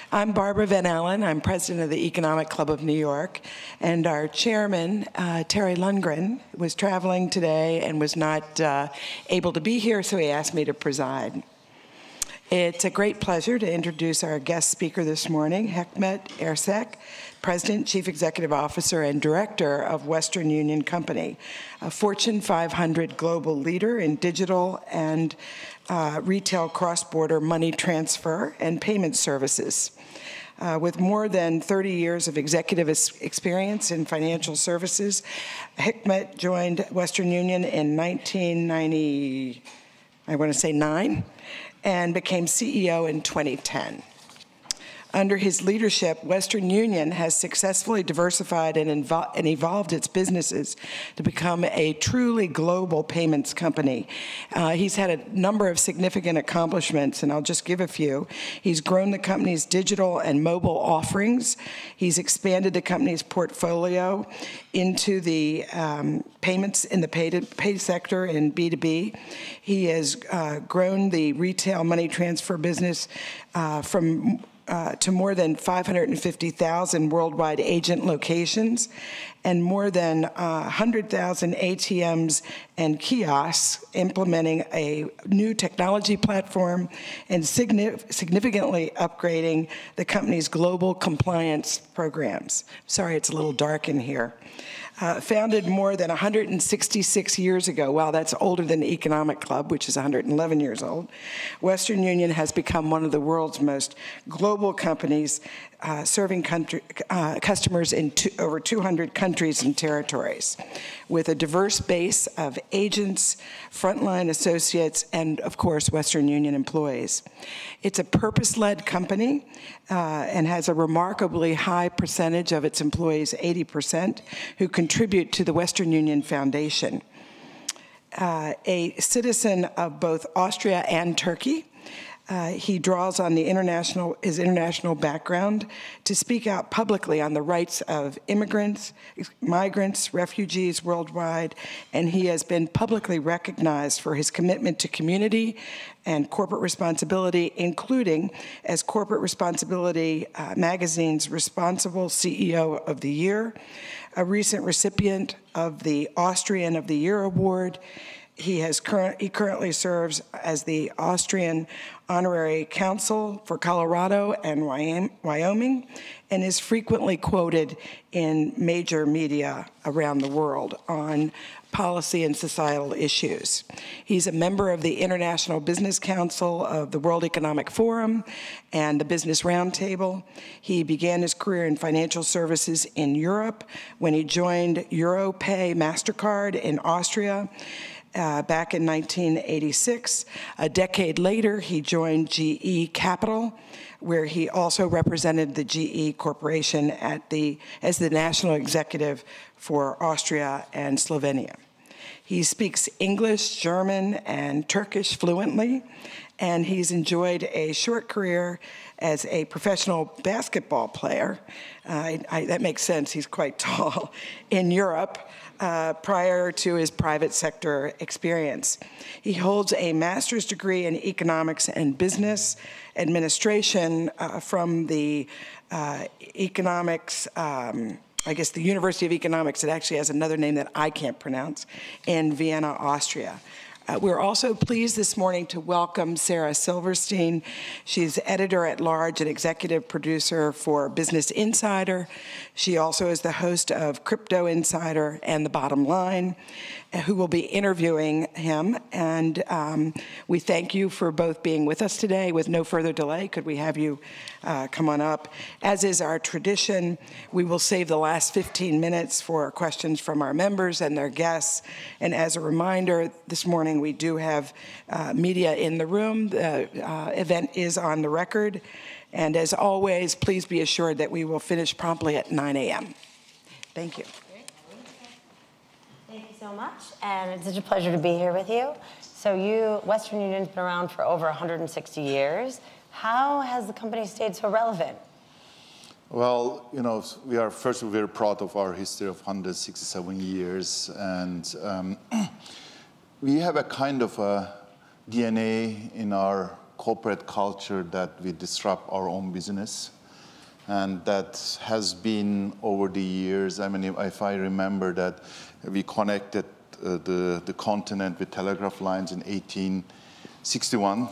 I'm Barbara Van Allen. I'm president of the Economic Club of New York. And our chairman, Terry Lundgren, was traveling today and was not able to be here, so he asked me to preside. It's a great pleasure to introduce our guest speaker this morning, Hikmet Ersek, President, Chief Executive Officer, and Director of Western Union Company, a Fortune 500 global leader in digital and retail cross-border money transfer and payment services. With more than 30 years of executive experience in financial services, Hikmet joined Western Union in 1999, and became CEO in 2010. Under his leadership, Western Union has successfully diversified and evolved its businesses to become a truly global payments company. He's had a number of significant accomplishments, and I'll just give a few. He's grown the company's digital and mobile offerings. He's expanded the company's portfolio into the payments in the pay sector in B2B. He has grown the retail money transfer business to more than 550,000 worldwide agent locations and more than 100,000 ATMs and kiosks, implementing a new technology platform and significantly upgrading the company's global compliance programs. Sorry, it's a little dark in here. Founded more than 166 years ago. Wow, that's older than the Economic Club, which is 111 years old. Western Union has become one of the world's most global companies, serving customers in over 200 countries and territories, with a diverse base of agents, frontline associates, and, of course, Western Union employees. It's a purpose-led company and has a remarkably high percentage of its employees, 80%, who contribute to the Western Union Foundation. A citizen of both Austria and Turkey, he draws on his international background to speak out publicly on the rights of immigrants, migrants, refugees worldwide, and he has been publicly recognized for his commitment to community and corporate responsibility, including as Corporate Responsibility Magazine's Responsible CEO of the Year, a recent recipient of the Austrian of the Year Award. He currently serves as the Austrian Honorary Consul for Colorado and Wyoming, and is frequently quoted in major media around the world on policy and societal issues. He's a member of the International Business Council of the World Economic Forum and the Business Roundtable. He began his career in financial services in Europe when he joined Europay MasterCard in Austria. Back in 1986. A decade later, he joined GE Capital, where he also represented the GE Corporation as the national executive for Austria and Slovenia. He speaks English, German, and Turkish fluently, and he's enjoyed a short career as a professional basketball player. That makes sense, he's quite tall, in Europe. Prior to his private sector experience. He holds a master's degree in economics and business administration from the the University of Economics. It actually has another name that I can't pronounce, in Vienna, Austria. We're also pleased this morning to welcome Sarah Silverstein. She's editor-at-large and executive producer for Business Insider. She also is the host of Crypto Insider and The Bottom Line, who will be interviewing him. And we thank you for both being with us today. With no further delay, could we have you come on up? As is our tradition, we will save the last 15 minutes for questions from our members and their guests. And as a reminder, this morning we do have media in the room. The event is on the record. And as always, please be assured that we will finish promptly at 9 a.m. Thank you. Thank you so much, and it's such a pleasure to be here with you. So Western Union's been around for over 160 years. How has the company stayed so relevant? Well, we are first of all very proud of our history of 167 years, and we have a kind of a DNA in our corporate culture that we disrupt our own business. And that has been over the years. I mean, if I remember that we connected the continent with telegraph lines in 1861.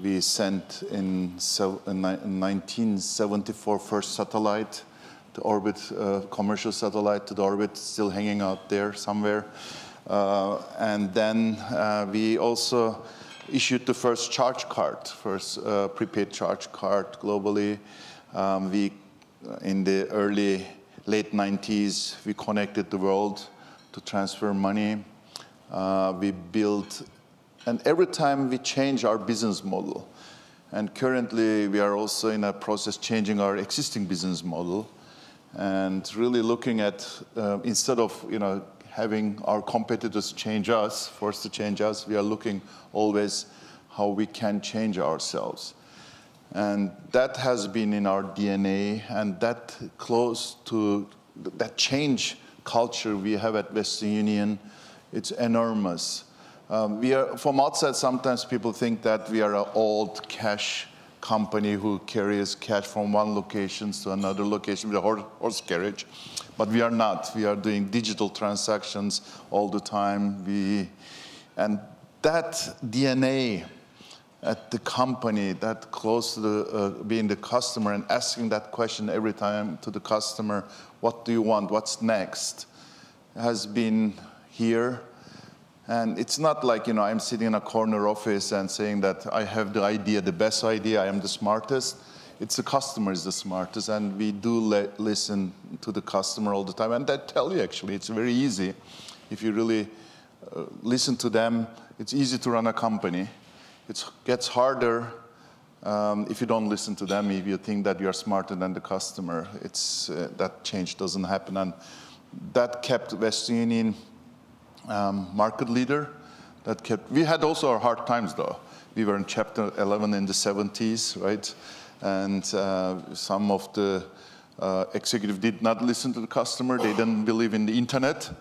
We sent in 1974 first satellite to orbit, commercial satellite to the orbit, still hanging out there somewhere. And then we also issued the first charge card, first prepaid charge card globally. In the late 90s, we connected the world to transfer money. We built, and every time we change our business model. And currently, we are also in a process changing our existing business model, and really looking at instead of having our competitors change us, forced to change us, we are looking always how we can change ourselves. And that has been in our DNA, and that close to that change culture we have at Western Union, it's enormous. We are, from outside, sometimes people think that we are an old cash company who carries cash from one location to another location with a horse carriage, but we are not. We are doing digital transactions all the time. And that DNA at the company, that close to being the customer and asking that question every time to the customer, what do you want, what's next, has been here. And it's not like, I'm sitting in a corner office and saying that I have the idea, the best idea, I am the smartest. It's the customer is the smartest, and we do listen to the customer all the time. And I tell you, actually, it's very easy. If you really listen to them, it's easy to run a company. It gets harder if you don't listen to them, if you think that you're smarter than the customer. That change doesn't happen. And that kept Western Union market leader. We had also our hard times, though. We were in Chapter 11 in the 70s, right? And some of the executives did not listen to the customer. They didn't believe in the internet.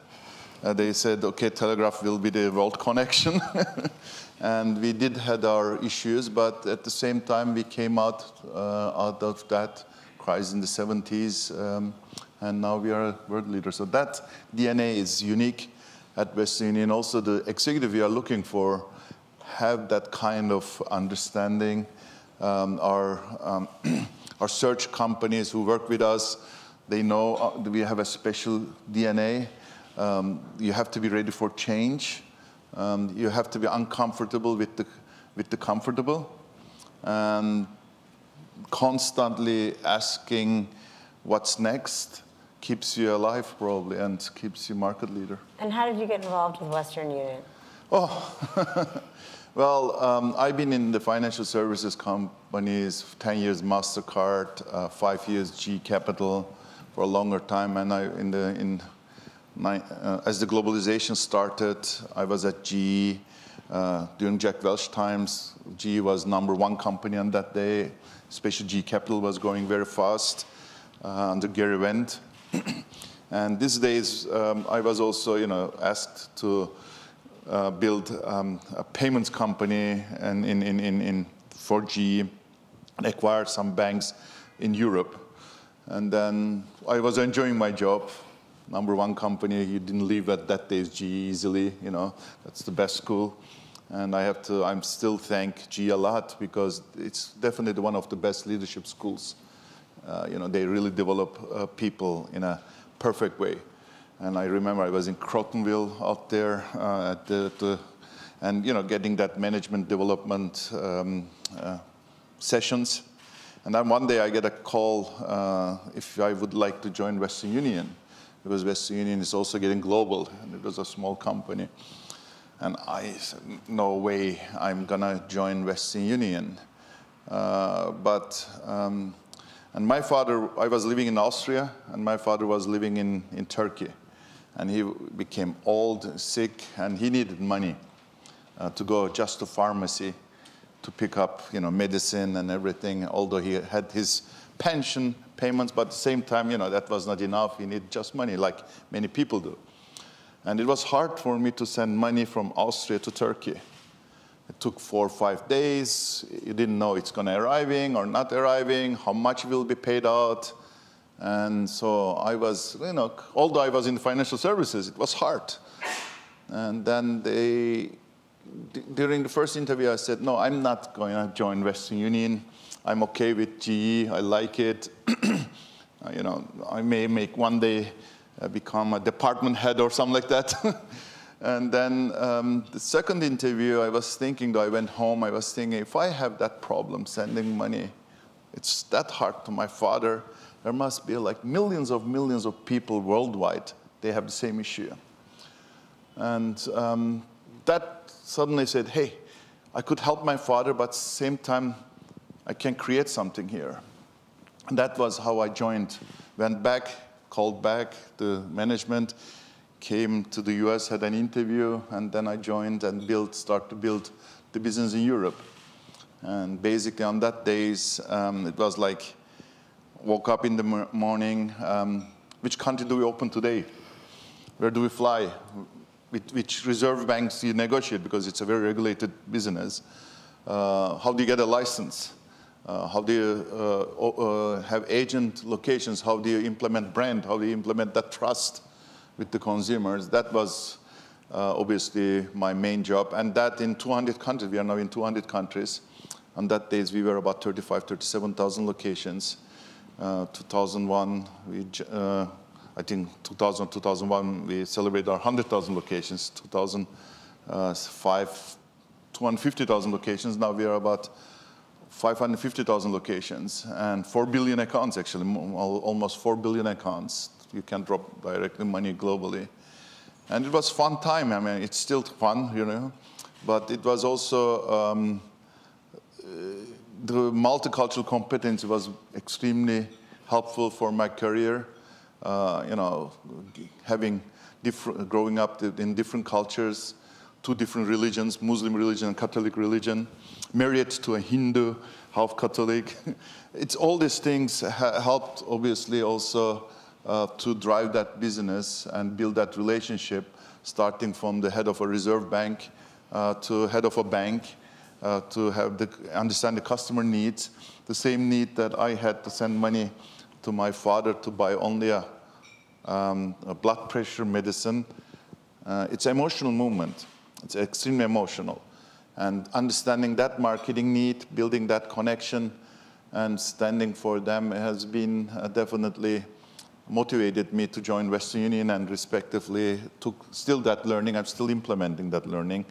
They said, okay, telegraph will be the world connection. And we did have our issues, but at the same time, we came out of that crisis in the 70s, and now we are a world leader. So that DNA is unique at Western Union. Also, the executive we are looking for have that kind of understanding. Our search companies who work with us, they know we have a special DNA. You have to be ready for change. You have to be uncomfortable with the comfortable, and constantly asking what's next keeps you alive, probably, and keeps you market leader. And how did you get involved with Western Union? Oh, well, I've been in the financial services companies, 10 years MasterCard, 5 years G Capital for a longer time, and as the globalization started, I was at GE. During Jack Welch times, GE was #1 company on that day. Especially G Capital was growing very fast under Gary Wendt. And these days, I was also, asked to build a payments company for GE and acquire some banks in Europe. And then I was enjoying my job. #1 company, you didn't leave at that day's GE easily, that's the best school. And I'm still thank GE a lot, because it's definitely one of the best leadership schools. They really develop people in a perfect way. And I remember I was in Crotonville out there and getting that management development sessions. And then one day I get a call if I would like to join Western Union, because Western Union is also getting global, and it was a small company. And I said, no way I'm gonna join Western Union. And my father, I was living in Austria, and my father was living in Turkey. And he became old, sick, and he needed money to go just to pharmacy to pick up, medicine and everything, although he had his pension payments, but at the same time, that was not enough. He needed just money, like many people do. And it was hard for me to send money from Austria to Turkey. It took 4 or 5 days. You didn't know it's going to arriving or not arriving, how much will be paid out. And so I was, although I was in financial services, it was hard. And then during the first interview, I said, no, I'm not going to join Western Union. I'm okay with GE. I like it. I may make one day become a department head or something like that. And then the second interview, I was thinking, though I went home, I was thinking, if I have that problem sending money, it's that hard to my father, there must be like millions of people worldwide, they have the same issue. And that suddenly said, hey, I could help my father, but at the same time, I can create something here. And that was how I joined. Went back, called back the management, came to the US, had an interview, and then I joined and started to build the business in Europe. And basically on that days, it was like, woke up in the morning, which country do we open today? Where do we fly? With which reserve banks do you negotiate? Because it's a very regulated business. How do you get a license? How do you have agent locations? How do you implement brand? How do you implement that trust with the consumers? That was obviously my main job. And that in 200 countries. We are now in 200 countries. On that days, we were about 37,000 locations. 2001, I think 2000, 2001, we celebrated our 100,000 locations. 2005, 250,000 locations. Now we are about 550,000 locations and 4 billion accounts, actually, almost 4 billion accounts. You can drop directly money globally. And it was a fun time. I mean, it's still fun, but it was also, the multicultural competence was extremely helpful for my career. Growing up in different cultures, 2 different religions, Muslim religion and Catholic religion, married to a Hindu, half Catholic. It's all these things helped, obviously, also to drive that business and build that relationship, starting from the head of a reserve bank to head of a bank, to understand the customer needs, the same need that I had to send money to my father to buy only a blood pressure medicine. It's an emotional movement. It's extremely emotional. And understanding that marketing need, building that connection, and standing for them has been definitely motivated me to join Western Union, and respectively took still that learning. I'm still implementing that learning.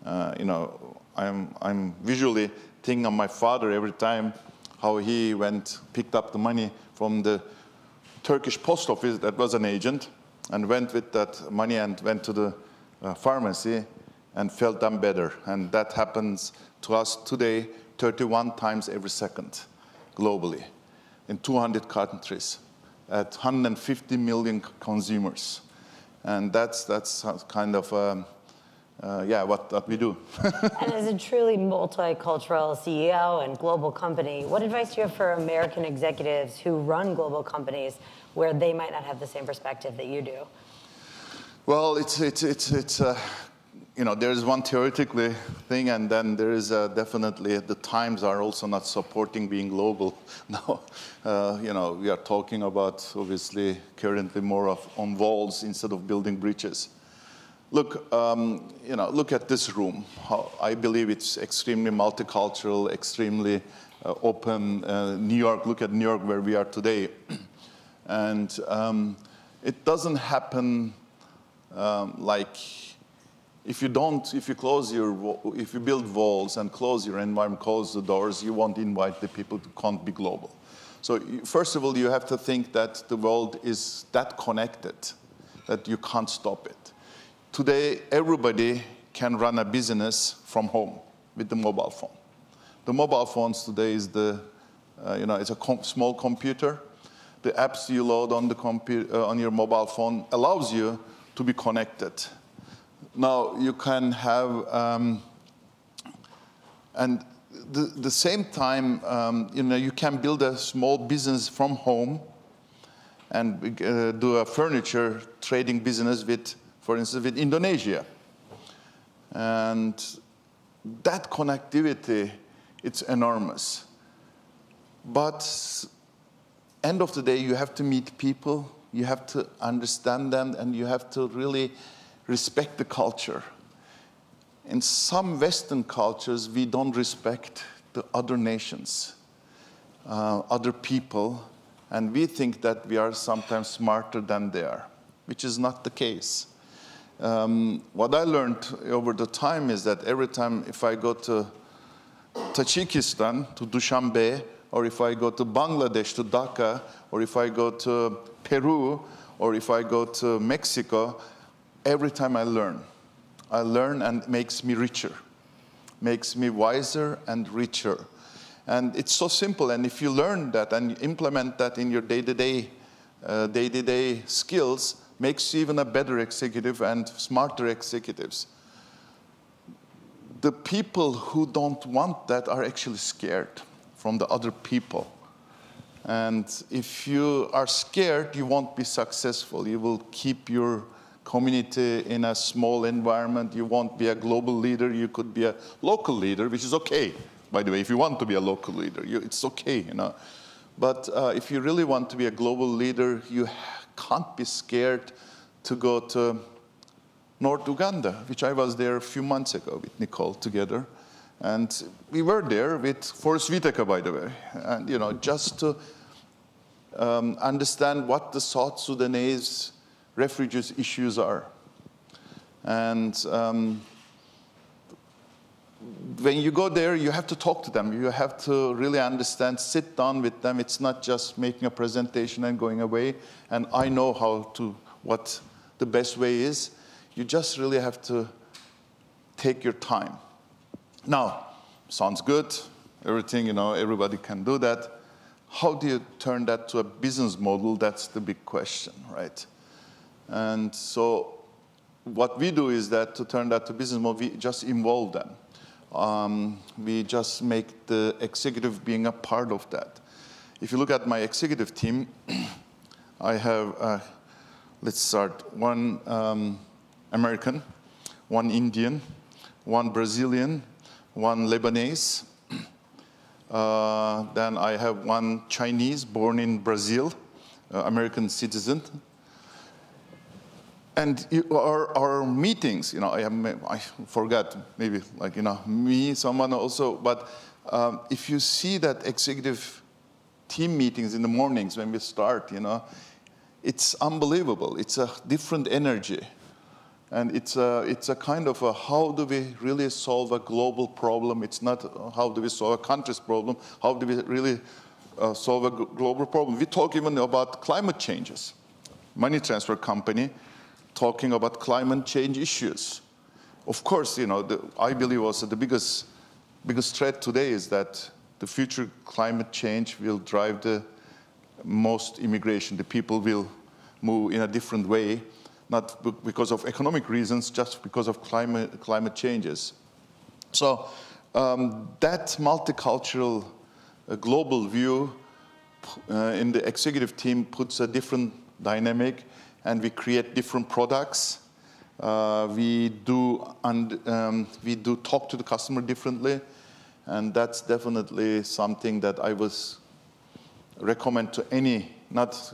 I'm visually thinking of my father every time, how he picked up the money from the Turkish post office that was an agent, and went with that money and went to the pharmacy and felt them better. And that happens to us today 31 times every second globally in 200 countries at 150 million consumers. And that's kind of what we do. And as a truly multicultural CEO and global company, what advice do you have for American executives who run global companies where they might not have the same perspective that you do? Well, there is one theoretically thing, and then there is definitely the times are also not supporting being global. Now, we are talking about obviously currently more on walls instead of building bridges. Look, look at this room. I believe it's extremely multicultural, extremely open. New York, look at New York where we are today. And it doesn't happen like if you build walls and close your environment, close the doors, you won't invite the people to can't be global. So first of all, you have to think that the world is that connected that you can't stop it. Today, everybody can run a business from home with the mobile phone. The mobile phones today is it's a small computer. The apps you load on on your mobile phone allows you to be connected. Now you can have, and the same time, you can build a small business from home and do a furniture trading business with, for instance, with Indonesia. And that connectivity, it's enormous. But end of the day, you have to meet people, you have to understand them, and you have to really respect the culture. In some Western cultures, we don't respect the other nations, other people, and we think that we are sometimes smarter than they are, which is not the case. What I learned over the time is that every time if I go to Tajikistan, to Dushanbe, or if I go to Bangladesh, to Dhaka, or if I go to Peru, or if I go to Mexico, every time I learn. I learn and it makes me richer, makes me wiser and richer. And it's so simple, and if you learn that and implement that in your day-to-day skills, makes you even a better executive and smarter executives. The people who don't want that are actually scared from the other people. And if you are scared, you won't be successful. You will keep your community in a small environment. You won't be a global leader. You could be a local leader, which is okay. By the way, if you want to be a local leader, it's okay, you know. But if you really want to be a global leader, you can't be scared to go to North Uganda, which I was there a few months ago with Nicole together. And we were there with Forrest Whitaker, by the way, and you know, just to understand what the South Sudanese refugees issues are. And when you go there, you have to talk to them. You have to really understand, sit down with them. It's not just making a presentation and going away, and I know what the best way is. You just really have to take your time. Now, sounds good, everything, you know, everybody can do that. How do you turn that to a business model? That's the big question, right? And so what we do is that to turn that to business model, we just involve them. We just make the executive being a part of that. If you look at my executive team, I have, let's start, one American, one Indian, one Brazilian, one Lebanese. Then I have one Chinese born in Brazil, American citizen. And our meetings, you know, I forgot, maybe like, you know, me, someone also, but if you see that executive team meetings in the mornings when we start, you know, it's unbelievable. It's a different energy. And it's a kind of a how do we really solve a global problem? It's not how do we solve a country's problem, how do we really solve a global problem? We talk even about climate changes. Money transfer company talking about climate change issues. Of course, you know, I believe also the biggest threat today is that the future climate change will drive the most immigration. The people will move in a different way, not because of economic reasons, just because of climate changes. So that multicultural global view in the executive team puts a different dynamic, and we create different products. We do talk to the customer differently, and that's definitely something that I would recommend to any, not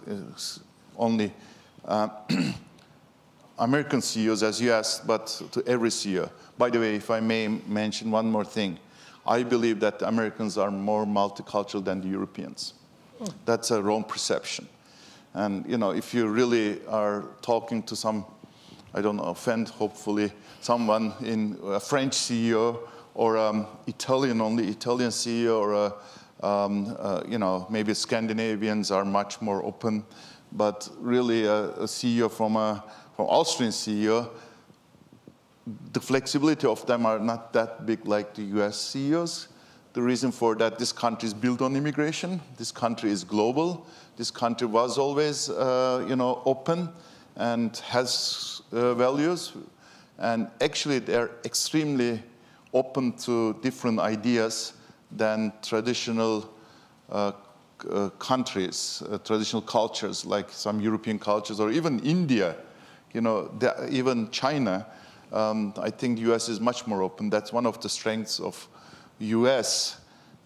only American CEOs, as you asked, but to every CEO. By the way, if I may mention one more thing, I believe that the Americans are more multicultural than the Europeans. That's a wrong perception. And you know, if you really are talking to some, I don't know, offend hopefully someone in a French CEO or Italian CEO, or you know, maybe Scandinavians are much more open, but really a CEO from Austrian CEO, the flexibility of them are not that big like the US CEOs. The reason for that, this country is built on immigration. This country is global. This country was always, you know, open and has values. And actually, they're extremely open to different ideas than traditional countries, traditional cultures, like some European cultures, or even India, you know, even China. I think the US is much more open. That's one of the strengths of US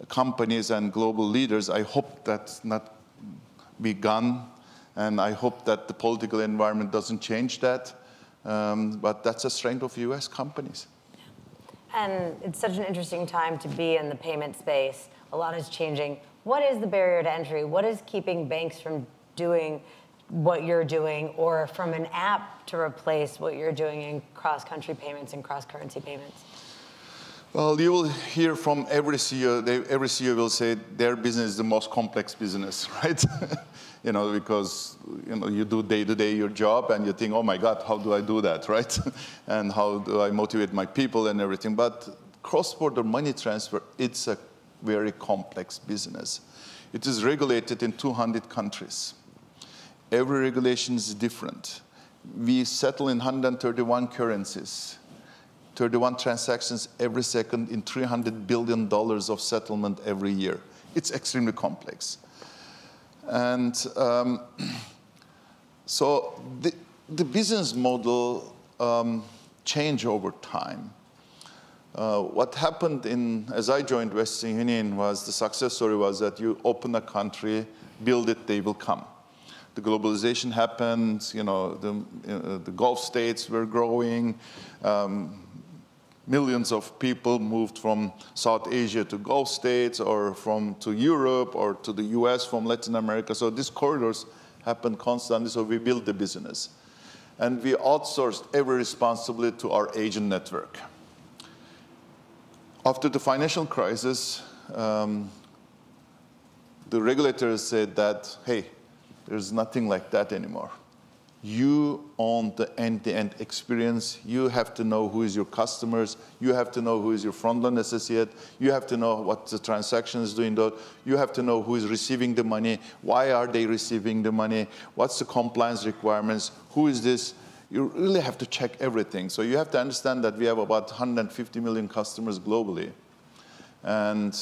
companies and global leaders. I hope that's not be gone, and I hope that the political environment doesn't change that. But that's a strength of US companies. And it's such an interesting time to be in the payment space. A lot is changing. What is the barrier to entry? What is keeping banks from doing what you're doing, or from an app to replace what you're doing in cross-country payments and cross-currency payments? Well, you will hear from every CEO. Every CEO will say their business is the most complex business, right? Because you do day-to-day your job, and you think, oh my God, how do I do that, right? And how do I motivate my people and everything? But cross-border money transfer, it's a very complex business. It is regulated in 200 countries. Every regulation is different. We settle in 131 currencies, 31 transactions every second, in $300 billion of settlement every year. It's extremely complex. And so the business model changed over time. What happened as I joined Western Union was, the success story was that you open a country, build it, they will come. The globalization happened, the Gulf states were growing, millions of people moved from South Asia to Gulf states, or to Europe, or to the US from Latin America. So these corridors happened constantly, so we built the business. And we outsourced every responsibility to our agent network. After the financial crisis, the regulators said that, hey, there's nothing like that anymore. You own the end-to-end experience. You have to know who is your customers. You have to know who is your front-line associate. You have to know what the transaction is doing. You have to know who is receiving the money. Why are they receiving the money? What's the compliance requirements? Who is this? You really have to check everything. So you have to understand that we have about 150 million customers globally. And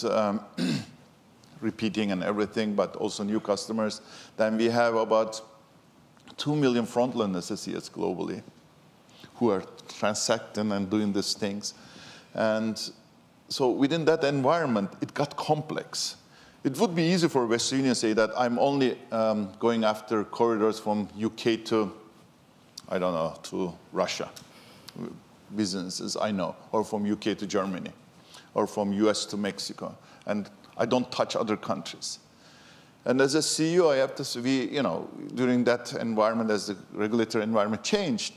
repeating and everything, but also new customers. Then we have about 2 million frontline associates globally who are transacting and doing these things. And so within that environment, it got complex. It would be easy for Western Union to say that I'm only going after corridors from UK to, I don't know, to Russia, businesses I know, or from UK to Germany, or from US to Mexico. And I don't touch other countries. And as a CEO, I have to say, during that environment, as the regulatory environment changed,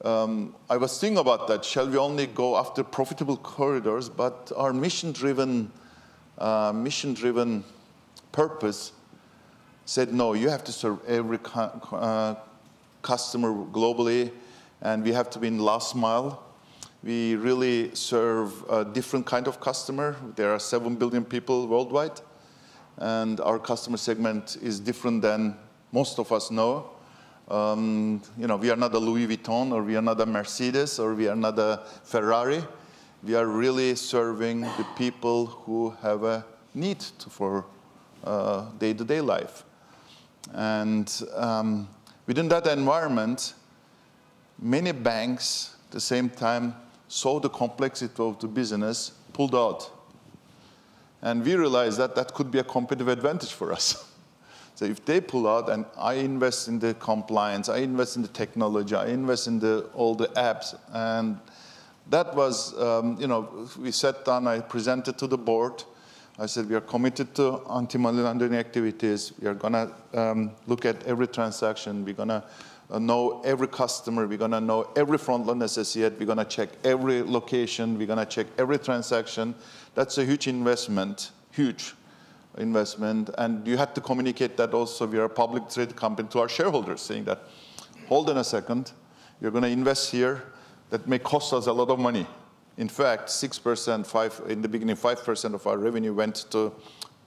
I was thinking about that. Shall we only go after profitable corridors? But our mission-driven purpose said, no, you have to serve every customer globally, and we have to be in last mile. We really serve a different kind of customer. There are 7 billion people worldwide, and our customer segment is different than most of us know. We are not a Louis Vuitton, or we are not a Mercedes, or we are not a Ferrari. We are really serving the people who have a need for day-to-day life. And within that environment, many banks, at the same time, saw the complexity of the business, pulled out. And we realized that that could be a competitive advantage for us. So if they pull out, and I invest in the compliance, I invest in the technology, I invest in all the apps, and that was, we sat down, I presented to the board. I said, we are committed to anti-money laundering activities. We are going to look at every transaction. We're going to know every customer. We're going to know every frontline associate. We're going to check every location. We're going to check every transaction. That's a huge investment, and you have to communicate that also. We are a public traded company to our shareholders, saying that, hold on a second, you're going to invest here. That may cost us a lot of money. In fact, 6%, in the beginning, 5% of our revenue went to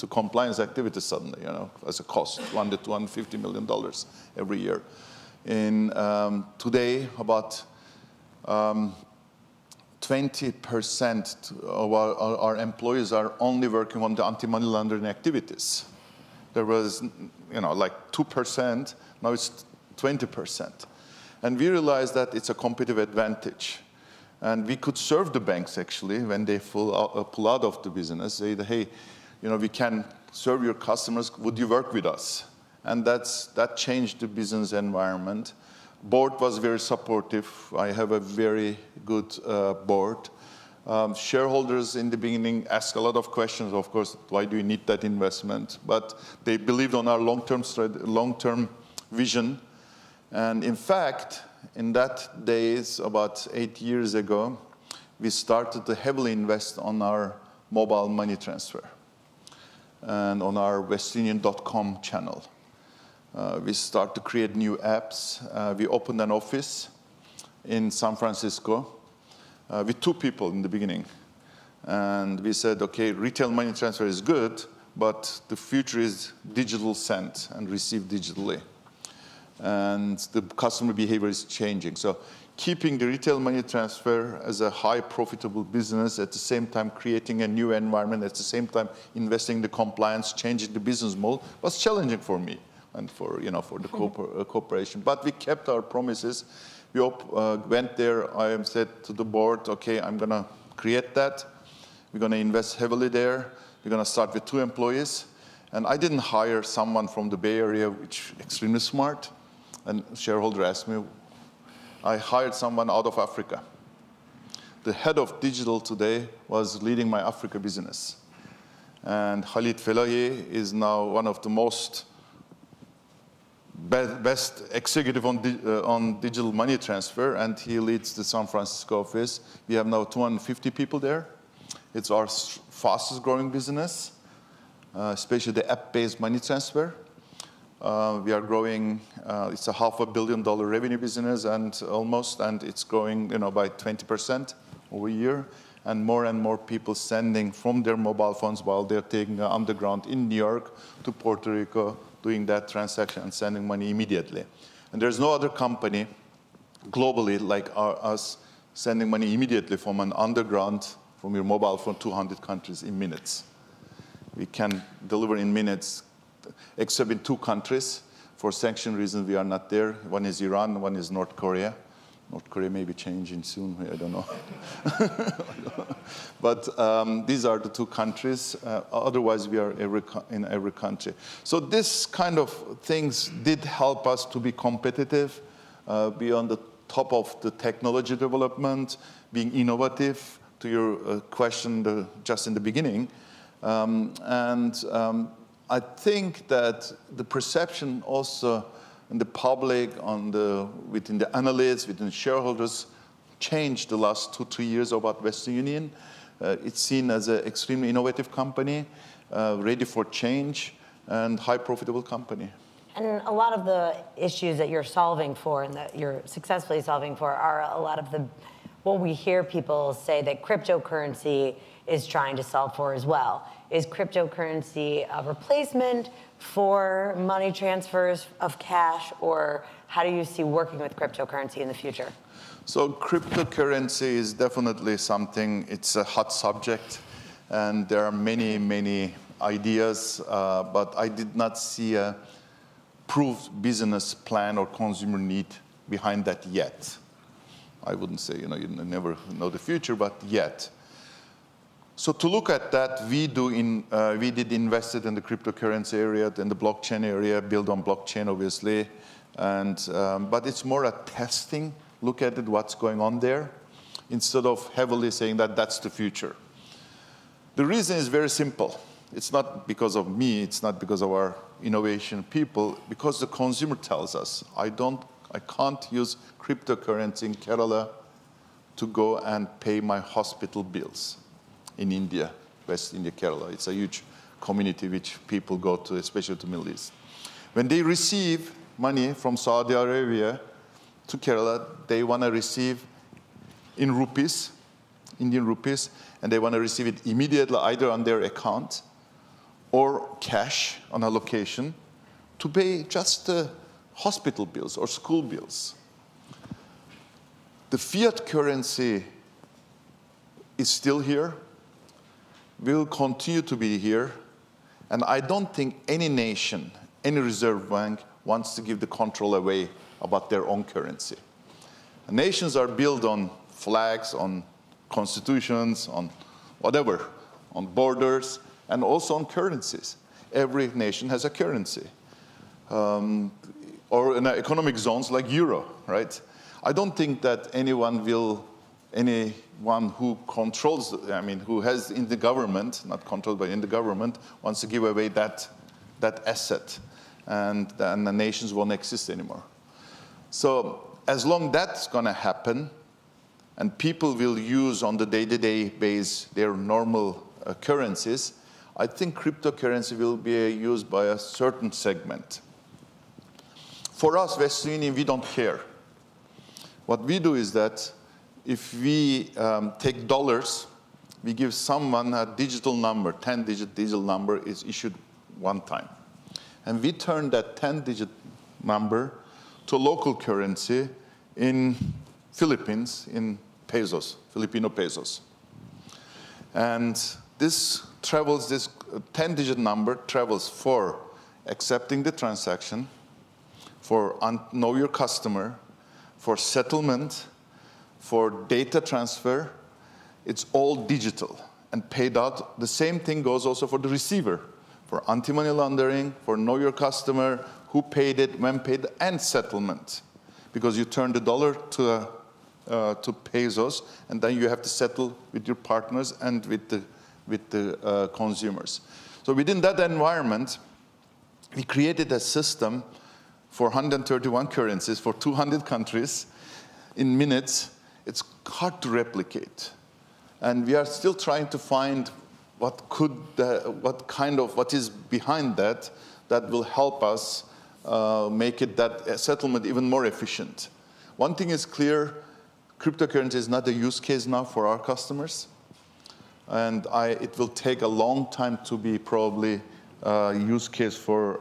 compliance activities suddenly, as a cost, $100 to $150 million every year. Today, about 20% of our employees are only working on the anti-money laundering activities. There was, like 2%, now it's 20%. And we realized that it's a competitive advantage. And we could serve the banks, actually, when they pull out of the business, say, hey, we can serve your customers. Would you work with us? And that changed the business environment. Board was very supportive. I have a very good board. Shareholders in the beginning asked a lot of questions, of course, why do you need that investment? But they believed on our long-term vision. And in fact, in that days, about 8 years ago, we started to heavily invest on our mobile money transfer and on our westernunion.com channel. We start to create new apps. We opened an office in San Francisco with 2 people in the beginning. And we said, okay, retail money transfer is good, but the future is digital send and receive digitally. And the customer behavior is changing. So keeping the retail money transfer as a high profitable business, at the same time creating a new environment, at the same time investing in the compliance, changing the business model, was challenging for me and for the corporation. But we kept our promises. We went there. I said to the board, okay, I'm going to create that. We're going to invest heavily there. We're going to start with 2 employees. And I didn't hire someone from the Bay Area, which is extremely smart. And shareholder asked me, I hired someone out of Africa. The head of digital today was leading my Africa business. And Khalid Felahi is now one of the most best executive on digital money transfer, and he leads the San Francisco office. We have now 250 people there. It's our fastest growing business, especially the app-based money transfer. We are growing, it's a $500 million revenue business and it's growing by 20% over a year. And more people sending from their mobile phones while they're taking an underground in New York to Puerto Rico, doing that transaction and sending money immediately. And there's no other company globally like us sending money immediately from an underground, from your mobile phone, 200 countries in minutes. We can deliver in minutes, except in 2 countries. For sanction reasons, we are not there. One is Iran, one is North Korea. North Korea may be changing soon, I don't know. But these are the 2 countries. Otherwise, we are in every country. So this kind of things did help us to be competitive, be on the top of the technology development, being innovative, to your question just in the beginning. I think that the perception also in the public, within the analysts, within shareholders, changed the last 2-3 years about Western Union. It's seen as an extremely innovative company, ready for change, and high profitable company. And a lot of the issues that you're solving for and that you're successfully solving for are a lot of what we hear people say that cryptocurrency is trying to solve for as well. Is cryptocurrency a replacement for money transfers of cash, or how do you see working with cryptocurrency in the future? So cryptocurrency is definitely something, it's a hot subject, and there are many, many ideas, but I did not see a proved business plan or consumer need behind that yet. I wouldn't say, you never know the future, but yet. So to look at that, we did invested in the cryptocurrency area, in the blockchain area, build on blockchain, obviously. But it's more a testing, look at it, what's going on there, instead of heavily saying that that's the future. The reason is very simple. It's not because of me, it's not because of our innovation people, because the consumer tells us, I can't use cryptocurrency in Kerala to go and pay my hospital bills. In India, West India, Kerala. It's a huge community which people go to, especially to the Middle East. When they receive money from Saudi Arabia to Kerala, they want to receive in rupees, Indian rupees, and they want to receive it immediately either on their account or cash on a location to pay just the hospital bills or school bills. The fiat currency is still here, will continue to be here, and I don't think any nation, any reserve bank wants to give the control away about their own currency. Nations are built on flags, on constitutions, on whatever, on borders, and also on currencies. Every nation has a currency. Or in economic zones like euro, right? I don't think that anyone who controls, who has in the government, not controlled by in the government, wants to give away that asset, and then the nations won't exist anymore. So as long that's going to happen, and people will use on the day-to-day base their normal currencies, I think cryptocurrency will be used by a certain segment. For us, Western Union, we don't care. What we do is that if we take dollars, we give someone a digital number, 10-digit digital number is issued one time. And we turn that 10-digit number to local currency in Philippines, in pesos, Filipino pesos. And this 10-digit number travels for accepting the transaction, for know your customer, for settlement, for data transfer. It's all digital and paid out. The same thing goes also for the receiver, for anti-money laundering, for know your customer, who paid it, when paid, and settlement. Because you turn the dollar to pesos, and then you have to settle with your partners and with the consumers. So within that environment, we created a system for 131 currencies for 200 countries in minutes. It's hard to replicate. And we are still trying to find what is behind that will help us make that settlement even more efficient. One thing is clear, cryptocurrency is not a use case now for our customers. And it will take a long time to be probably a use case for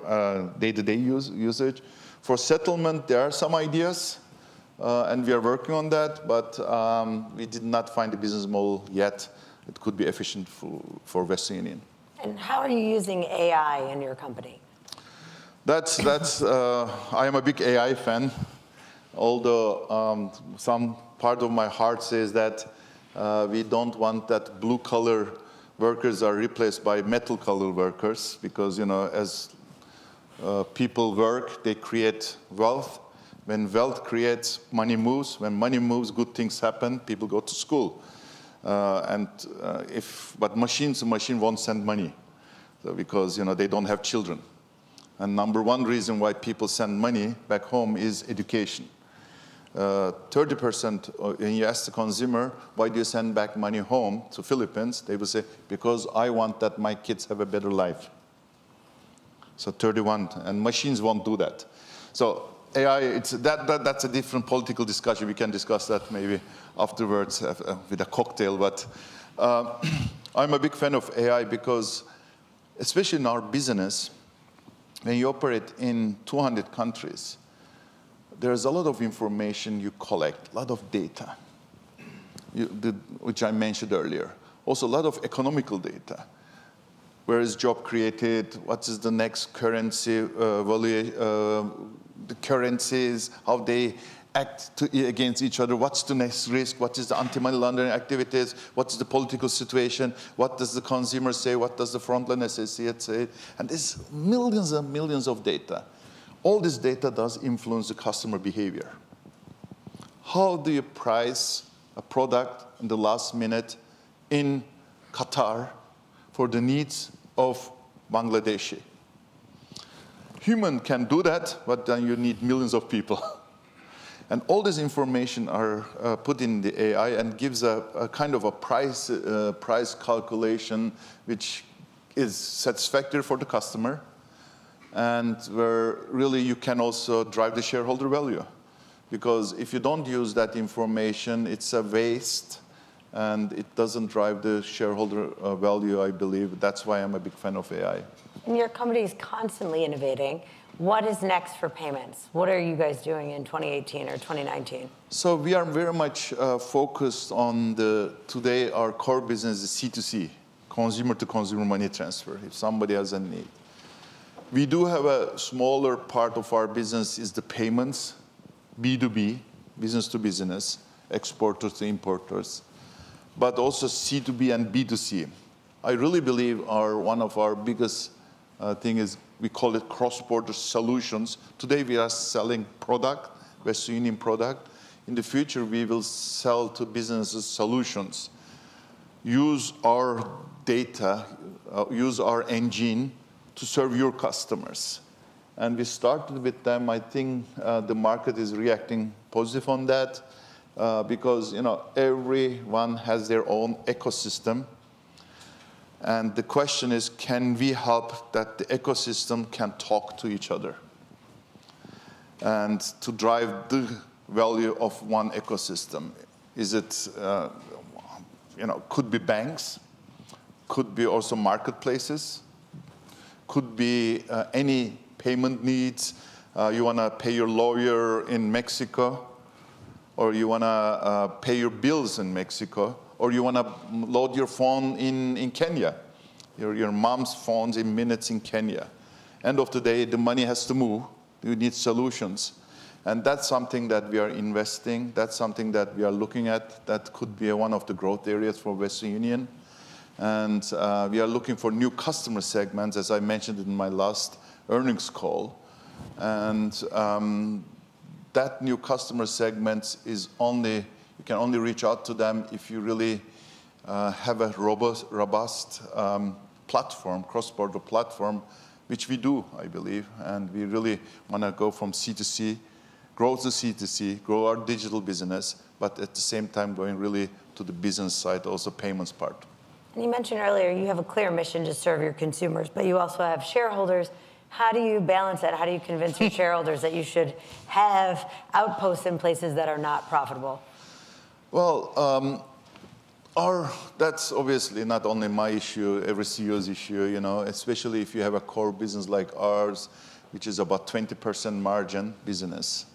day-to-day usage. For settlement, there are some ideas, and we are working on that, but we did not find a business model yet. It could be efficient for Western Union. And how are you using AI in your company? I am a big AI fan, although some part of my heart says that we don't want that blue-collar workers are replaced by metal-collar workers, because, as people work, they create wealth. When wealth creates, money moves. When money moves, good things happen. People go to school. But machine won't send money, because they don't have children. And number one reason why people send money back home is education. 30%, when you ask the consumer, why do you send back money home to Philippines? They will say, because I want that my kids have a better life. So 31, and machines won't do that. So AI, that's a different political discussion. We can discuss that maybe afterwards with a cocktail. But I'm a big fan of AI because, especially in our business, when you operate in 200 countries, there's a lot of information you collect, a lot of data, which I mentioned earlier. Also, a lot of economical data. Where is job created? What is the next currency value? The currencies, how they act against each other. What's the next risk? What is the anti-money laundering activities? What is the political situation? What does the consumer say? What does the frontline associate say? And there's millions and millions of data. All this data does influence the customer behavior. How do you price a product in the last minute in Qatar for the needs of Bangladeshi? Human can do that, but then you need millions of people. And all this information are put in the AI and gives a kind of a price calculation which is satisfactory for the customer, and where really you can also drive the shareholder value. Because if you don't use that information, it's a waste, and it doesn't drive the shareholder value, I believe. That's why I'm a big fan of AI. And your company is constantly innovating. What is next for payments? What are you guys doing in 2018 or 2019? So we are very much focused on today our core business is C2C, consumer-to-consumer money transfer, if somebody has a need. We do have a smaller part of our business is the payments, B2B, business to business, exporters to importers, but also C2B and B2C. I really believe one of our biggest thing is we call it cross-border solutions. Today we are selling product, Western Union product. In the future, we will sell to businesses solutions. Use our data, use our engine to serve your customers. And we started with them. I think the market is reacting positive on that because everyone has their own ecosystem. And the question is, can we help that the ecosystem can talk to each other and to drive the value of one ecosystem? Is it, could be banks, could be also marketplaces, could be any payment needs. You want to pay your lawyer in Mexico, or you want to pay your bills in Mexico, or you want to load your phone in Kenya, your mom's phone's in minutes in Kenya. End of the day, the money has to move. You need solutions. And that's something that we are investing. That's something that we are looking at. That could be one of the growth areas for Western Union. And we are looking for new customer segments, as I mentioned in my last earnings call. And that new customer segments is only, you can only reach out to them if you really have a robust platform, cross-border platform, which we do, I believe. And we really want to go from C2C, grow to C2C, grow our digital business, but at the same time going really to the business side, also payments part. And you mentioned earlier you have a clear mission to serve your consumers, but you also have shareholders. How do you balance that? How do you convince your shareholders that you should have outposts in places that are not profitable? Well, that's obviously not only my issue, every CEO's issue, especially if you have a core business like ours, which is about 20% margin business.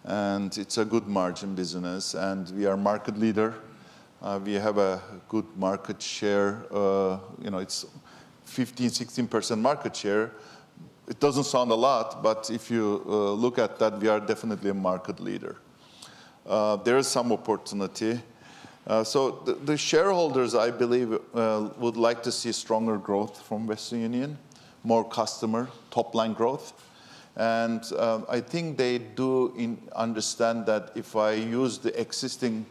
And it's a good margin business, and we are market leader. We have a good market share. It's 15–16% market share. It doesn't sound a lot, but if you look at that, we are definitely a market leader. There is some opportunity. So the shareholders, I believe, would like to see stronger growth from Western Union, more customer, top-line growth. And I think they do understand that if I use the existing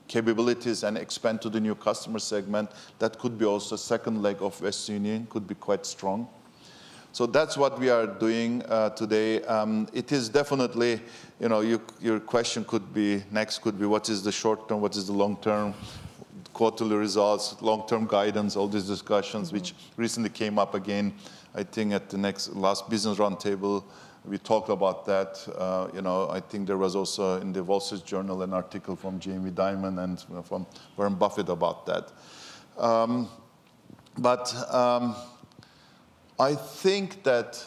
capabilities and expand to the new customer segment, that could be also a second leg of Western Union, could be quite strong. So that's what we are doing today. It is definitely, your question could be, next could be, what is the short term, what is the long term, quarterly results, long-term guidance, all these discussions, which recently came up again, I think at the last business roundtable. We talked about that. I think there was also in the Wall Street Journal an article from Jamie Dimon and from Warren Buffett about that. But I think that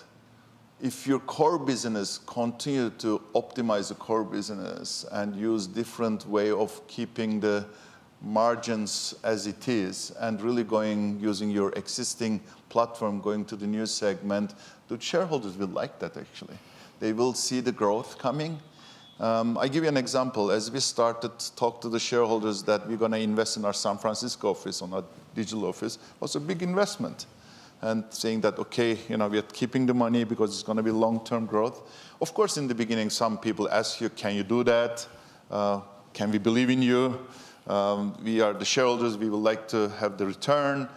if your core business continue to optimize the core business and use different way of keeping the margins as it is and really using your existing platform, going to the new segment, the shareholders will like that actually. They will see the growth coming. I give you an example. As we started to talk to the shareholders that we're going to invest in our San Francisco office, on our digital office, was a big investment. And saying that, okay, we are keeping the money because it's going to be long-term growth. Of course, in the beginning, some people ask you, can you do that? Can we believe in you? We are the shareholders. We would like to have the return.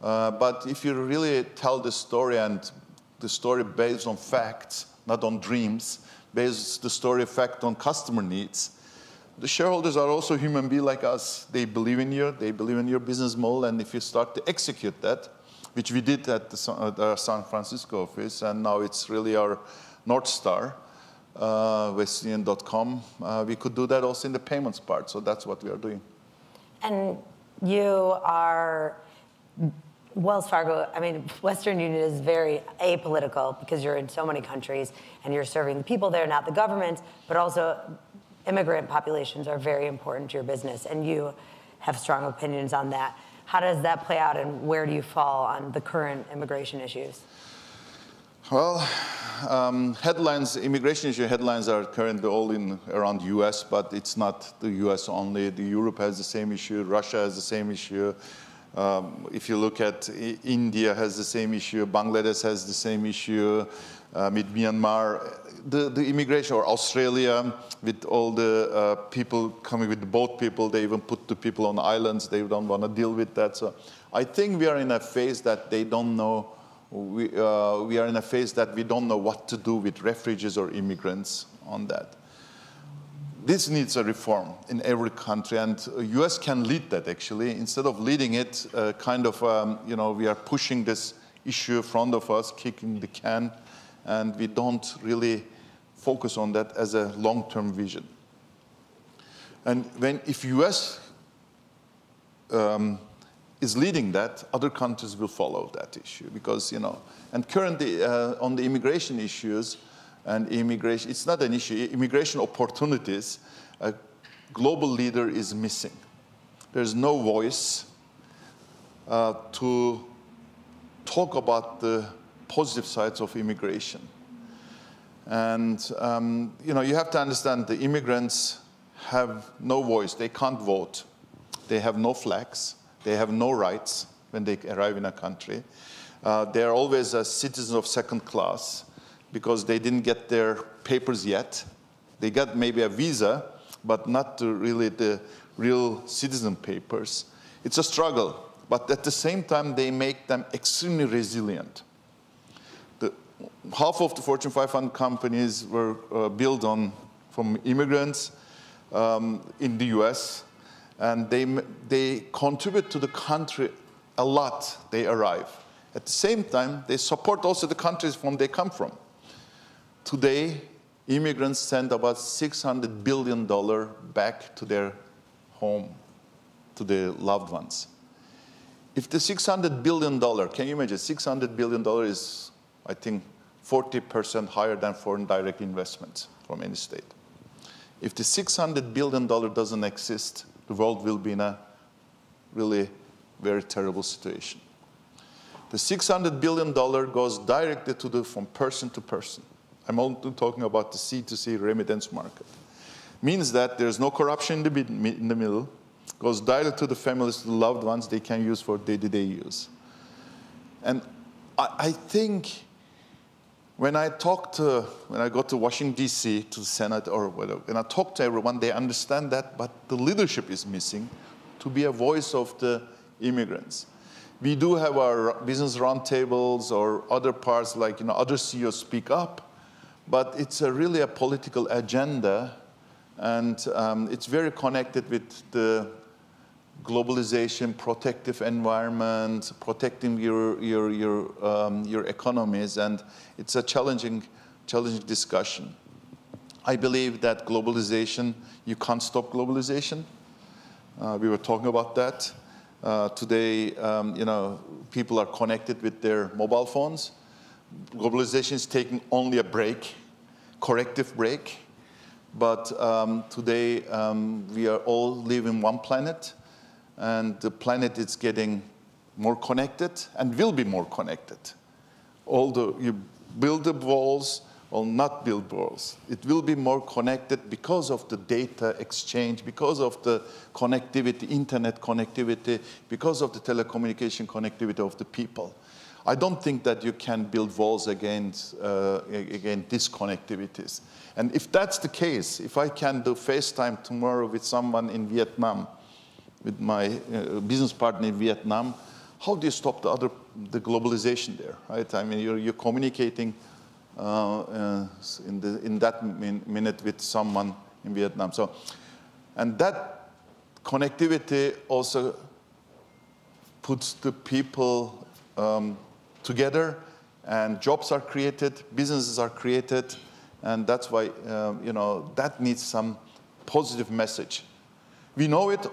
But if you really tell the story, and the story based on facts, not on dreams, based the story fact on customer needs, the shareholders are also human beings like us. They believe in you. They believe in your business model. And if you start to execute that, which we did at our San Francisco office, and now it's really our North Star, westernunion.com, we could do that also in the payments part. So that's what we are doing. And you are Wells Fargo. I mean, Western Union is very apolitical because you're in so many countries and you're serving the people there, not the governments, but also immigrant populations are very important to your business, and you have strong opinions on that. How does that play out, and where do you fall on the current immigration issues? Well, headlines, immigration issue headlines are currently all in around US, but it's not the US only. Europe has the same issue. Russia has the same issue. If you look at India has the same issue. Bangladesh has the same issue. With Myanmar, the immigration, or Australia, with all the people coming with the boat people, they even put the people on islands. They don't want to deal with that. So I think we are in a phase that they don't know. We are in a phase that we don't know what to do with refugees or immigrants on that. This needs a reform in every country, and the US can lead that, actually. Instead of leading it, we are pushing this issue in front of us, kicking the can, and we don't really focus on that as a long-term vision. And if US is leading that, other countries will follow that issue because, and currently on the immigration issues and immigration, it's not an issue, immigration opportunities, a global leader is missing. There's no voice to talk about the positive sides of immigration. And, you have to understand the immigrants have no voice. They can't vote. They have no flags. They have no rights when they arrive in a country. They are always citizens of second class because they didn't get their papers yet. They got maybe a visa, but not really the real citizen papers. It's a struggle, but at the same time, they make them extremely resilient. Half of the Fortune 500 companies were built from immigrants in the US, and they contribute to the country a lot. They arrive. At the same time, they support also the countries from they come from. Today, immigrants send about $600 billion back to their home, to their loved ones. If the $600 billion, can you imagine, $600 billion is, I think, 40% higher than foreign direct investments from any state. If the $600 billion doesn't exist, the world will be in a really very terrible situation. The $600 billion goes directly from person to person. I'm only talking about the C2C remittance market. Means that there's no corruption in the middle, goes directly to the families, to the loved ones they can use for day-to-day use. And I think when I go to Washington, D.C., to the Senate or whatever, when I talk to everyone, they understand that, but the leadership is missing to be a voice of the immigrants. We do have our business roundtables or other parts, like other CEOs speak up, but it's really a political agenda, and it's very connected with the globalization, protective environment, protecting your economies, and it's a challenging discussion. I believe that globalization, you can't stop globalization. We were talking about that. Today, people are connected with their mobile phones. Globalization is taking only a break, corrective break. But today, we are all living one planet, and the planet is getting more connected and will be more connected. You build the walls or not build walls. It will be more connected because of the data exchange, because of the connectivity, internet connectivity, because of the telecommunication connectivity of the people. I don't think that you can build walls against these connectivities. And if that's the case, if I can do FaceTime tomorrow with someone in Vietnam, with my business partner in Vietnam, how do you stop the globalization there, right? I mean, you're communicating in that minute with someone in Vietnam. So, and that connectivity also puts the people together, and jobs are created, businesses are created, and that's why that needs some positive message. We know it,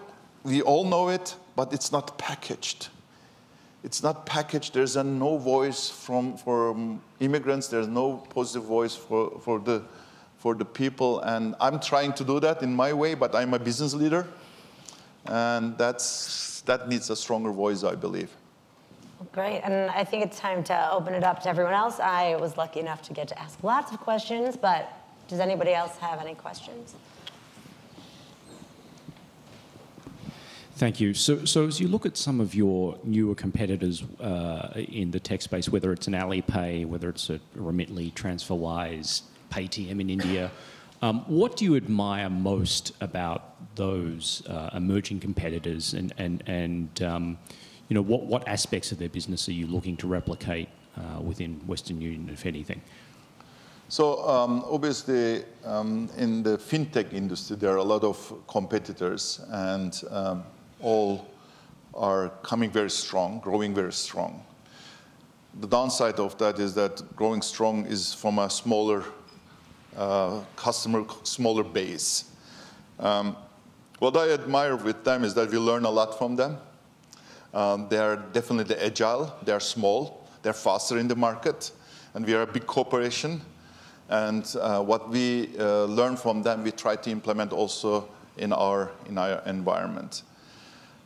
we all know it, but it's not packaged. It's not packaged. There's no voice for immigrants. There's no positive voice for the people, and I'm trying to do that in my way. But I'm a business leader, and that needs a stronger voice, I believe. Great, and I think it's time to open it up to everyone else. I was lucky enough to get to ask lots of questions, but does anybody else have any questions? Thank you. So as you look at some of your newer competitors in the tech space, whether it's an Alipay, whether it's a Remitly, TransferWise, Paytm in India, what do you admire most about those emerging competitors, and you know, what aspects of their business are you looking to replicate within Western Union, if anything? So obviously, in the fintech industry, there are a lot of competitors, and all are coming very strong, growing very strong. The downside of that is that growing strong is from a smaller customer, smaller base. What I admire with them is that we learn a lot from them. They are definitely agile, they are small, they're faster in the market, and we are a big corporation. And what we learn from them, we try to implement also in our environment.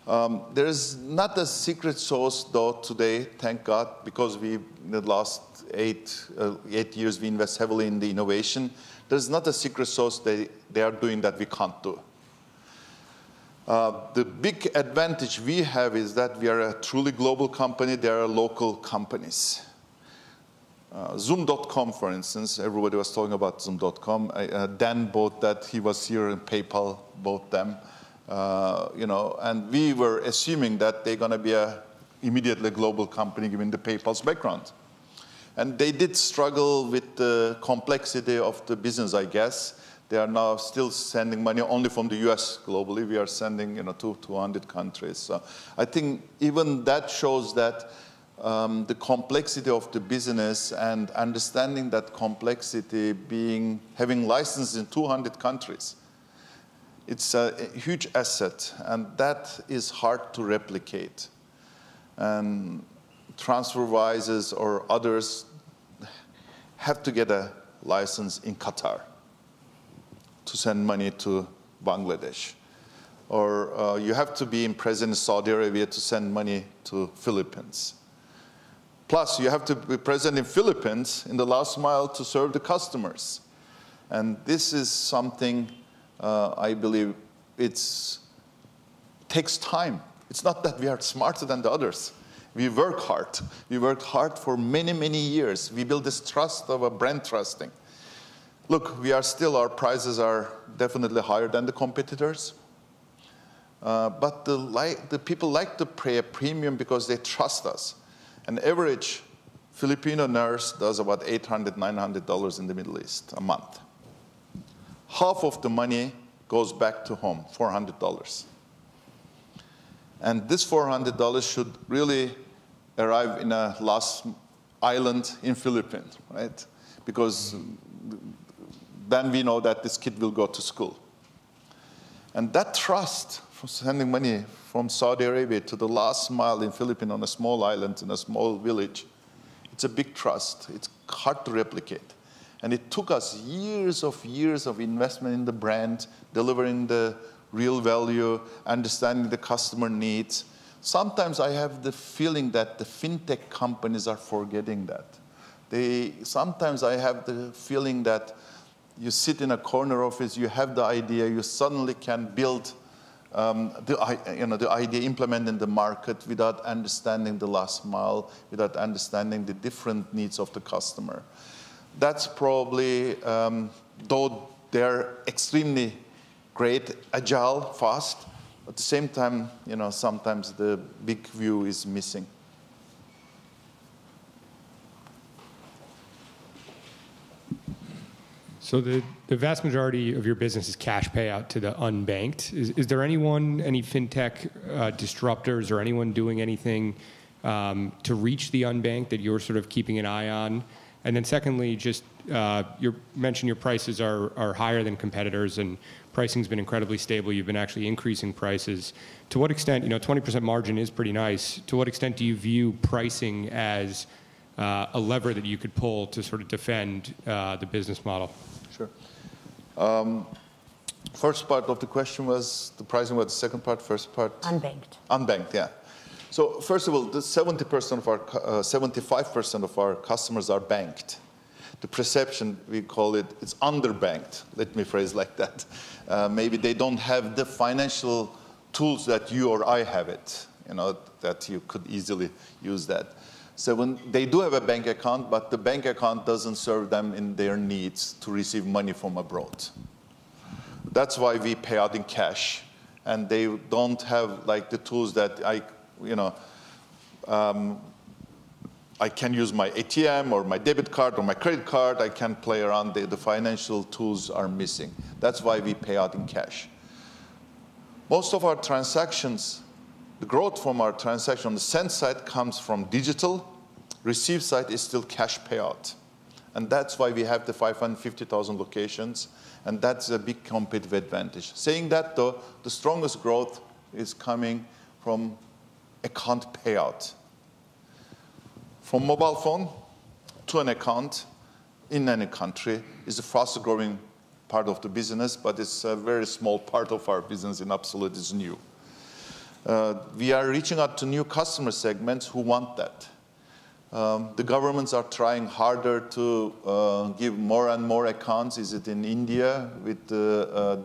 There is not a secret sauce, though, today, thank God, because in the last 8 years, we invest heavily in the innovation. There's not a secret sauce they are doing that we can't do. The big advantage we have is that we are a truly global company. They are local companies. Zoom.com, for instance, everybody was talking about Zoom.com. Dan bought that. He was here, and PayPal bought them. You know, and we were assuming that they're going to be a immediately global company given the PayPal's background. And they did struggle with the complexity of the business, I guess. They are now still sending money only from the US globally. We are sending, you know, to 200 countries. So I think even that shows that the complexity of the business and understanding that complexity having licenses in 200 countries. It's a huge asset, and that is hard to replicate. And TransferWises or others have to get a license in Qatar to send money to Bangladesh. Or you have to be present in Saudi Arabia to send money to Philippines. Plus, you have to be present in Philippines in the last mile to serve the customers. And this is something I believe takes time. It's not that we are smarter than the others. We work hard. We worked hard for many, many years. We build this trust of a brand trusting. Look, our prices are definitely higher than the competitors. But the people like to pay a premium because they trust us. An average Filipino nurse does about $800, $900 in the Middle East a month. Half of the money goes back to home, $400. And this $400 should really arrive in a last island in Philippines, right? Because then we know that this kid will go to school. And that trust for sending money from Saudi Arabia to the last mile in Philippines on a small island in a small village, it's a big trust. It's hard to replicate. And it took us years of investment in the brand, delivering the real value, understanding the customer needs. Sometimes I have the feeling that the fintech companies are forgetting that. Sometimes I have the feeling that you sit in a corner office, you have the idea, you suddenly can build the idea, implement in the market without understanding the last mile, without understanding the different needs of the customer. That's probably, though they're extremely great, agile, fast, at the same time, you know, sometimes the big view is missing. So the vast majority of your business is cash payout to the unbanked. Is there any fintech disruptors or anyone doing anything to reach the unbanked that you're sort of keeping an eye on? And then secondly, just you mentioned your prices are higher than competitors, and pricing's been incredibly stable. You've been actually increasing prices. To what extent, 20% margin is pretty nice. To what extent do you view pricing as a lever that you could pull to sort of defend the business model? Sure. First part of the question was the pricing. What the second part? First part? Unbanked. Unbanked, yeah. So first of all, the 70% of our, 75% of our customers are banked. The perception, we call it, it's underbanked. Let me phrase like that. Maybe they don't have the financial tools that you or I have it, that you could easily use that. So when they do have a bank account, but the bank account doesn't serve them in their needs to receive money from abroad. That's why we pay out in cash, and they don't have like the tools that I can use my ATM or my debit card or my credit card. I can play around. The financial tools are missing. That's why we pay out in cash. Most of our transactions, the growth from our transaction on the send side comes from digital. Receive side is still cash payout. And that's why we have the 550,000 locations. And that's a big competitive advantage. Saying that, though, the strongest growth is coming from account payout. From mobile phone to an account in any country is the fastest growing part of the business, but it's a very small part of our business in absolute. It's new. We are reaching out to new customer segments who want that. The governments are trying harder to give more and more accounts. Is it in India with the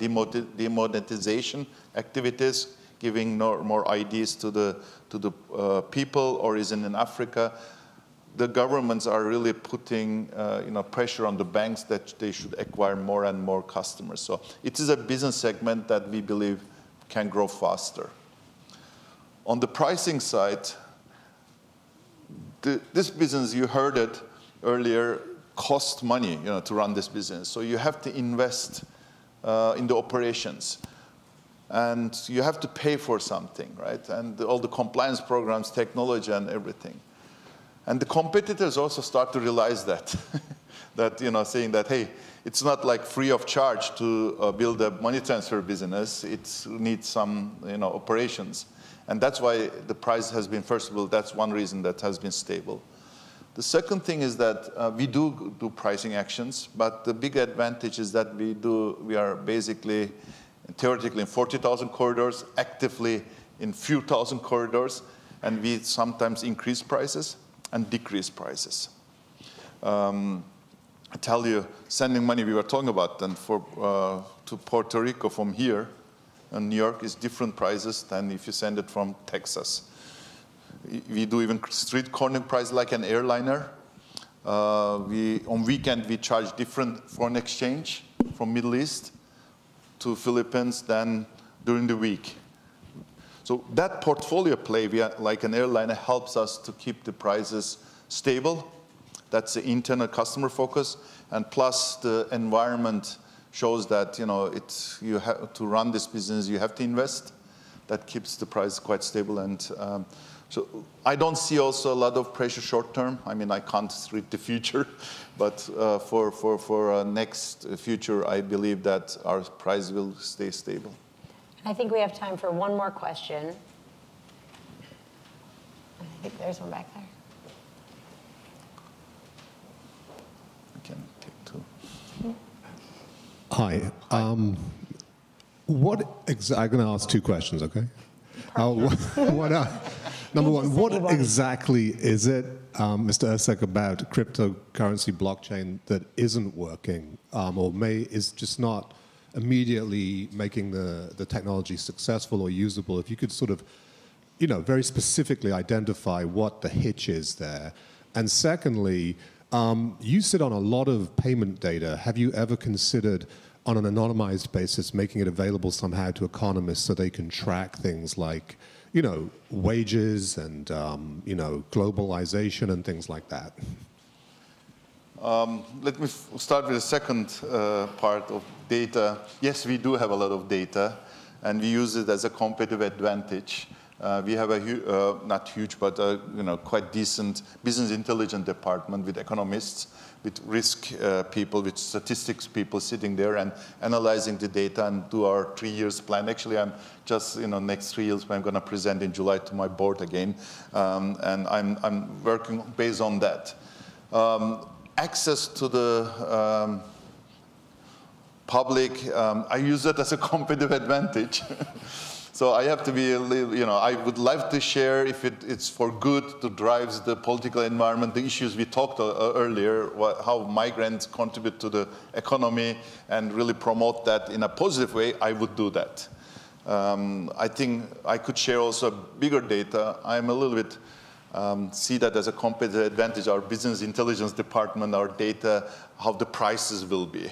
demonetization activities, giving more IDs to the people, or is it in Africa? The governments are really putting pressure on the banks that they should acquire more and more customers. So it is a business segment that we believe can grow faster. On the pricing side, this business, you heard it earlier, costs money to run this business. So you have to invest in the operations. And you have to pay for something, right? And all the compliance programs, technology, and everything. And the competitors also start to realize that, saying that, hey, it's not like free of charge to build a money transfer business. It needs some, operations. And that's why the price has been, first of all, that's one reason that has been stable. The second thing is that we do pricing actions, but the big advantage is that we are basically, theoretically, in 40,000 corridors, actively in few thousand corridors, and we sometimes increase prices and decrease prices. I tell you, sending money we were talking about, and to Puerto Rico from here, and New York is different prices than if you send it from Texas. We do even street corner price like an airliner. On weekend, we charge different foreign exchange from Middle East to Philippines than during the week. So that portfolio play, like an airliner, helps us to keep the prices stable. That's the internal customer focus. And plus, the environment shows that you have to run this business, you have to invest. That keeps the price quite stable. And so I don't see also a lot of pressure short term. I mean, I can't read the future, but for next future, I believe that our price will stay stable. I think we have time for one more question. I think there's one back there. I can take two. Hi. I'm going to ask two questions, okay? Number one, what exactly is it, Mr. Ersek, about cryptocurrency blockchain that isn't working or is just not immediately making the technology successful or usable? If you could sort of, very specifically identify what the hitch is there. And secondly, you sit on a lot of payment data. Have you ever considered, on an anonymized basis, making it available somehow to economists so they can track things like, wages and, globalization and things like that? Let me start with the second part of data. Yes, we do have a lot of data, and we use it as a competitive advantage. We have a not huge, but quite decent business intelligence department with economists, with risk people, with statistics people sitting there and analyzing the data and do our 3 years plan. Actually, I'm just next 3 years I'm going to present in July to my board again, and I'm working based on that. Access to the public, I use it as a competitive advantage. So I have to be, I would love to share if it's for good to drive the political environment, the issues we talked earlier, how migrants contribute to the economy and really promote that in a positive way, I would do that. I think I could share also bigger data. I'm a little bit, see that as a competitive advantage, our business intelligence department, our data, how the prices will be,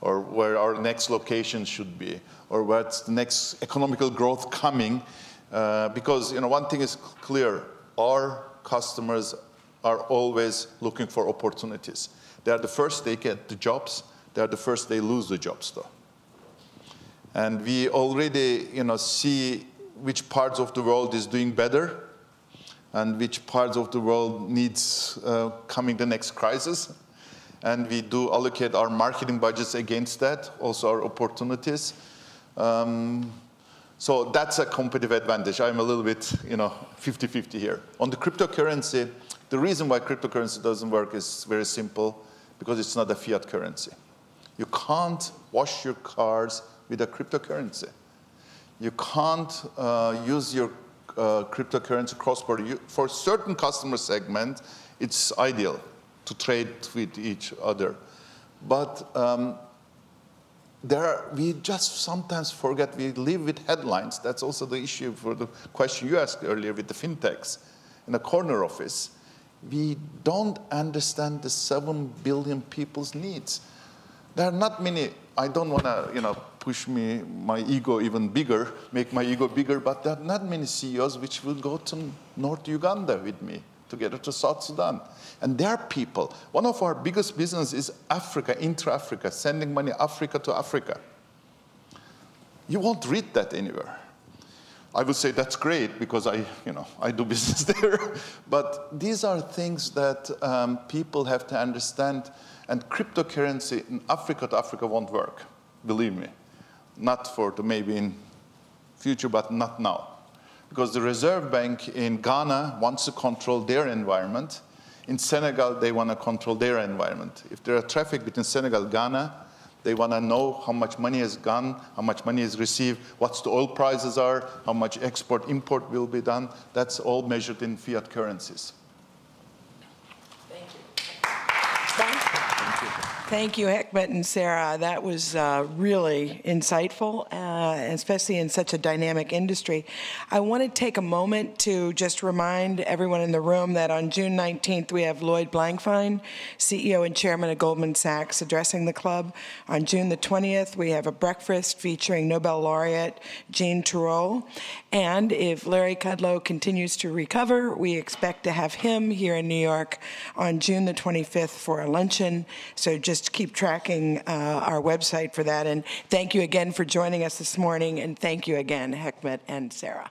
or where our next location should be, or what's the next economical growth coming. Because one thing is clear, our customers are always looking for opportunities. They are the first they get the jobs, they are the first they lose the jobs though. And we already see which parts of the world is doing better and which parts of the world needs coming the next crisis. And we do allocate our marketing budgets against that, also our opportunities. So that's a competitive advantage. I'm a little bit, 50-50 here. On the cryptocurrency, the reason why cryptocurrency doesn't work is very simple, because it's not a fiat currency. You can't wash your cars with a cryptocurrency. You can't use your cryptocurrency cross-border. For certain customer segment, it's ideal to trade with each other. But we just sometimes forget, we live with headlines. That's also the issue for the question you asked earlier with the fintechs in a corner office. We don't understand the 7 billion people's needs. There are not many, I don't want to push my ego even bigger, make my ego bigger, but there are not many CEOs which will go to North Uganda with me, together to South Sudan. And there are people. One of our biggest business is Africa, intra-Africa, sending money Africa to Africa. You won't read that anywhere. I would say that's great because I do business there. But these are things that people have to understand. And cryptocurrency in Africa to Africa won't work, believe me. Not for maybe in future, but not now. Because the Reserve Bank in Ghana wants to control their environment. In Senegal, they want to control their environment. If there are traffic between Senegal and Ghana, they want to know how much money has gone, how much money is received, what the oil prices are, how much export, import will be done. That's all measured in fiat currencies. Thank you. Thank you, Hikmet and Sarah. That was really insightful, especially in such a dynamic industry. I want to take a moment to just remind everyone in the room that on June 19th, we have Lloyd Blankfein, CEO and Chairman of Goldman Sachs, addressing the club. On June the 20th, we have a breakfast featuring Nobel laureate Jean Tirole. And if Larry Kudlow continues to recover, we expect to have him here in New York on June the 25th for a luncheon. So just keep tracking our website for that. And thank you again for joining us this morning. And thank you again, Hikmet and Sarah.